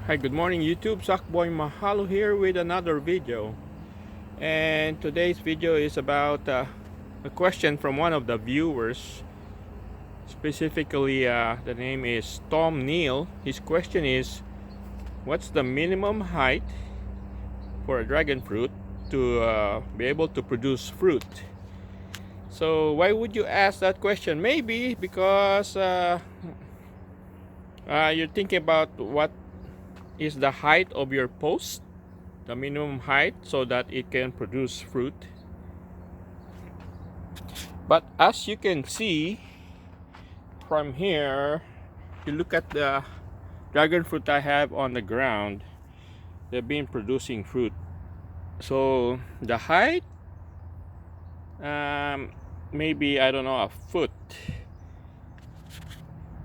Hi, good morning YouTube. Sackboymahalo here with another video. And today's video is about a question from one of the viewers. Specifically, the name is Neal. His question is, what's the minimum height for a dragon fruit to be able to produce fruit? So why would you ask that question? Maybe because you're thinking about what is the height of your post, the minimum height, so that it can produce fruit. But as you can see from here, you look at the dragon fruit I have on the ground, they've been producing fruit. So the height, maybe, I don't know, a foot.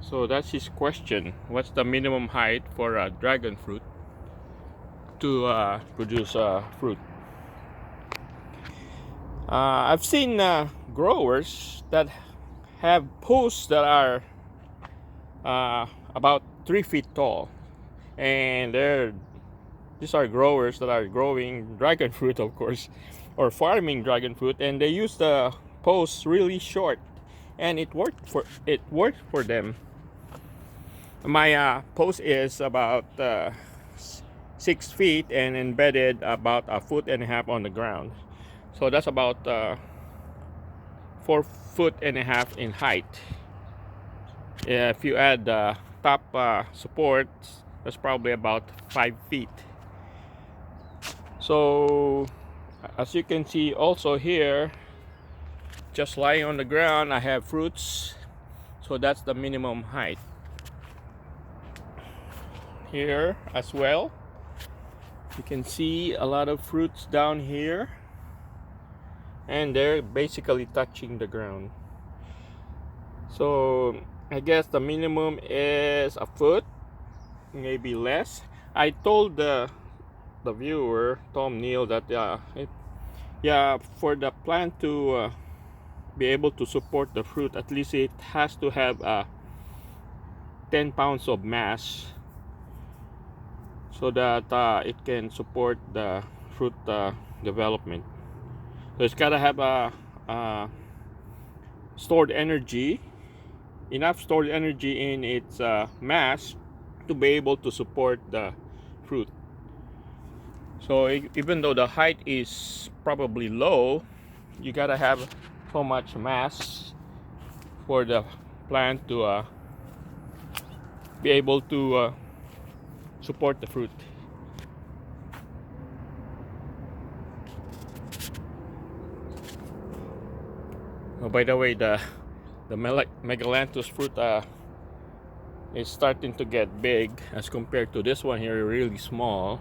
So that's his question. What's the minimum height for a dragon fruit to produce fruit? I've seen growers that have posts that are about 3 feet tall, and these are growers that are growing dragon fruit, of course, or farming dragon fruit, and they use the posts really short, and it worked for them. My post is about 6 feet and embedded about a foot and a half on the ground, so that's about 4 foot and a half in height. If you add the top supports, that's probably about 5 feet. So as you can see also here, just lying on the ground, I have fruits, so that's the minimum height. Here as well, you can see a lot of fruits down here, and they're basically touching the ground. So I guess the minimum is a foot, maybe less. I told the viewer, Neal, that for the plant to be able to support the fruit, at least it has to have 10 pounds of mass, so that it can support the fruit development. So it's gotta have stored energy, enough stored energy in its mass to be able to support the fruit. So even though the height is probably low, you gotta have so much mass for the plant to be able to support the fruit. Oh, by the way, the megalanthus fruit is starting to get big as compared to this one here, really small,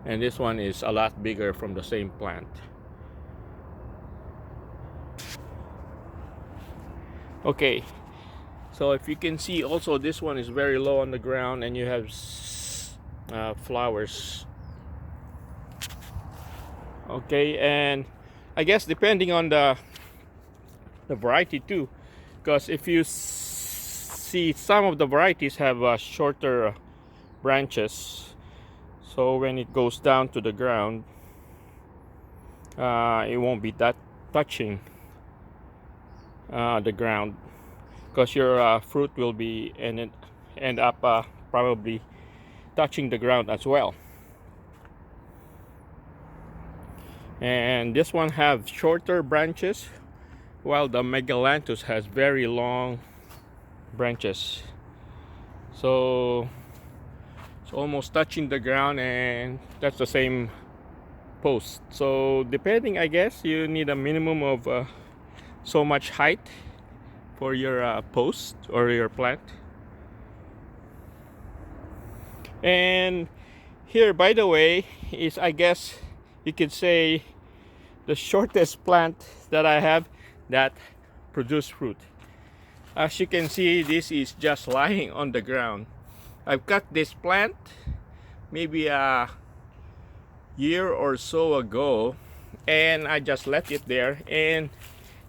and this one is a lot bigger from the same plant. Okay, so if you can see also, this one is very low on the ground, and you have flowers. Okay, and I guess depending on the variety too, because if you see, some of the varieties have shorter branches, so when it goes down to the ground, it won't be that touching the ground, because your fruit will be end up probably touching the ground as well. And this one have shorter branches, while the megalanthus has very long branches, so it's almost touching the ground, and that's the same post. So depending, I guess you need a minimum of so much height for your post or your plant. And here, by the way, is, I guess you could say, the shortest plant that I have that produce fruit. As you can see, this is just lying on the ground. I've cut this plant maybe a year or so ago, and I just left it there, and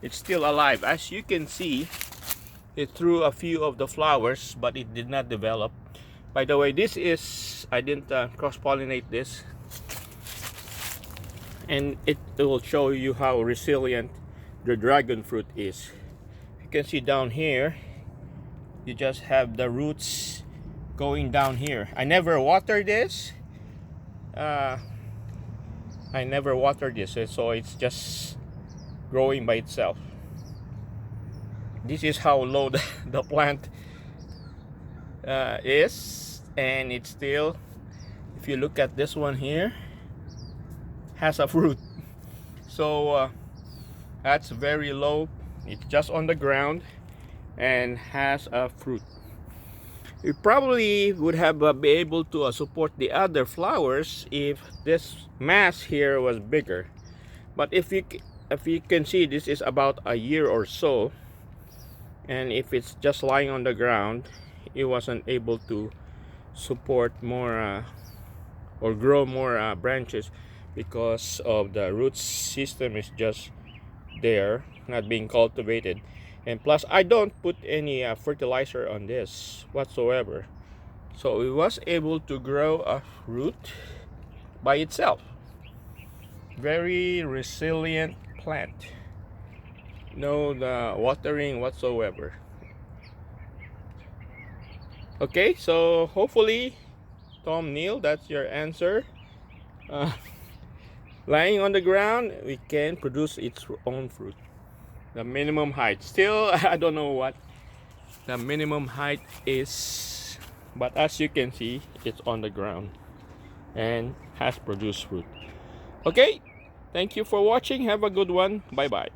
it's still alive. As you can see, it threw a few of the flowers, but it did not develop. By the way, this is, I didn't cross-pollinate this, and it will show you how resilient the dragon fruit is. You can see down here, you just have the roots going down here. I never water this. So it's just growing by itself. This is how low the plant is, and it's still, if you look at this one here, has a fruit. So that's very low. It's just on the ground and has a fruit. You probably would have be able to support the other flowers if this mass here was bigger. But if you can see, this is about a year or so, and if it's just lying on the ground, it wasn't able to support more or grow more branches, because of the root system is just there, not being cultivated. And plus, I don't put any fertilizer on this whatsoever, so it was able to grow a root by itself. Very resilient plant. No the watering whatsoever. Okay, so hopefully, Tom, Neal, that's your answer. Lying on the ground, we can produce its own fruit. The minimum height, still I don't know what the minimum height is, but as you can see, it's on the ground and has produced fruit. Okay, thank you for watching. Have a good one. Bye bye.